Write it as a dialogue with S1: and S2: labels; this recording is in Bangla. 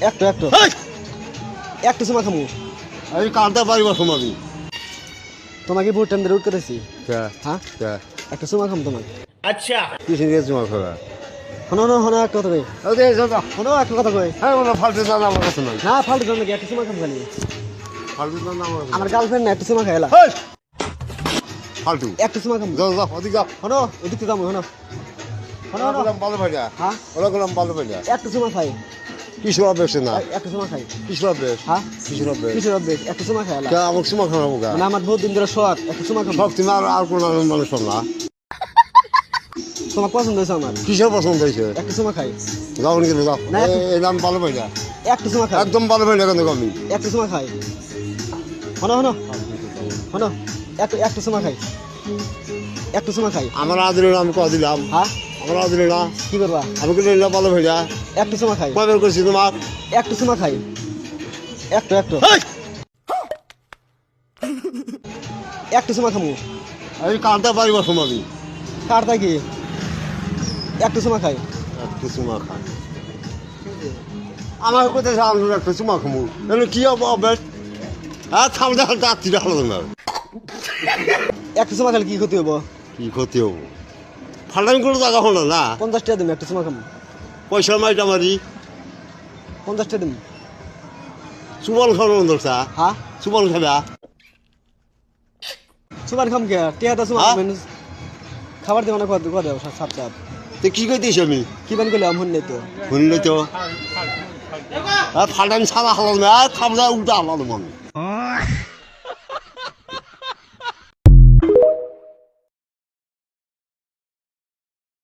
S1: একটু একটু একটু সময় খামু
S2: আমি কাঁদতে পারি বসো আমি
S1: তোমাকে ভোট টাইম রুট করেছি হ্যাঁ একটা সময় খাম তোমাকে
S2: আচ্ছা কিছু নিয়ে তোমার খাওয়া
S1: হনো হনো হনো একটা কথা কই
S2: ওদের দাদা
S1: হনো একটা কথা কই
S2: হ্যাঁ ওরা ফালতু দাদা আমার কাছে নাই
S1: না ফালতু দাম নাকি একটা সময় খাম খালি
S2: ফালতু দাদা
S1: আমার গার্লফ্রেন্ড না একটা সময় খাইলা
S2: ফালতু
S1: একটা সময় খাম
S2: যাও যাও ওদিকে যাও
S1: হনো ওদিকে যাবো হনো হনো হনো
S2: ওরা ভালো ভাইয়া
S1: হ্যাঁ
S2: ওরা গেলাম ভালো ভাইয়া
S1: একটা সময় খাই
S2: কিশোর অভ্যেস না
S1: একটা সময় খাই
S2: কিশোর অভ্যেস
S1: হ্যাঁ
S2: কিশোর অভ্যেস
S1: কিশোর অভ্যেস একটা সময় খাইলা
S2: কে আমাকে সময় খাওয়াবো গা
S1: মানে আমার বহুত দিন ধরে শখ একটা সময় খাম
S2: সব তুমি আর কোনো মানুষ না
S1: তোমার পছন্দ হয়েছে আমার
S2: কিসের পছন্দ হয়েছে
S1: একটা সময় খাই
S2: যাও নাকি যাও
S1: না,
S2: এই নাম ভালো ভাইয়া
S1: একটা সময় খাই
S2: একদম ভালো ভাইয়া কেন আমি
S1: একটা সময় খাই হনো হনো হনো একটা সময় খাই একটা সময় খাই
S2: আমার আদিল আমি কয়া দিলাম
S1: হ্যাঁ
S2: আমার আদিল না
S1: কি করবা
S2: আমি কিন্তু নিলাম ভালো ভাইয়া
S1: একটা সময় খাই
S2: কয় বের করছি তোমার
S1: একটা সময় খাই একটু একটু একটা সময় খামু
S2: আমি কাঁদতে পারি বসো আমি
S1: কার থাকি একটা সময় খাই
S2: একটু চুমা খাই আমার কোথায় সামনে একটা চুমা খামু এগুলো কি হবে অভ্যাস হ্যাঁ থামতে খালতে আত্মীয় হলো তোমার
S1: একটা সময় খালি কি ক্ষতি হবো
S2: কি ক্ষতি হবো ফাটামি কোনো জায়গা হলো না
S1: 50 টাকা দিম একটা সময় খামু
S2: পয়সা মাইটা মারি
S1: 50 টাকা দিম
S2: সুবল খাওয়ানো দরকার
S1: হ্যাঁ
S2: সুবল খাবা
S1: সুপার খাম কে টিয়াটা সময়
S2: হ্যাঁ?
S1: খাবেন খাবার দিব না কত কত দেব সাপ সাপ
S2: তো কি কইতেছ আমি
S1: কি বান করলে আমন নেই তো
S2: শুনলে তো ফাটামি ছাড়া হলো না খামজা উল্টা হলো মনে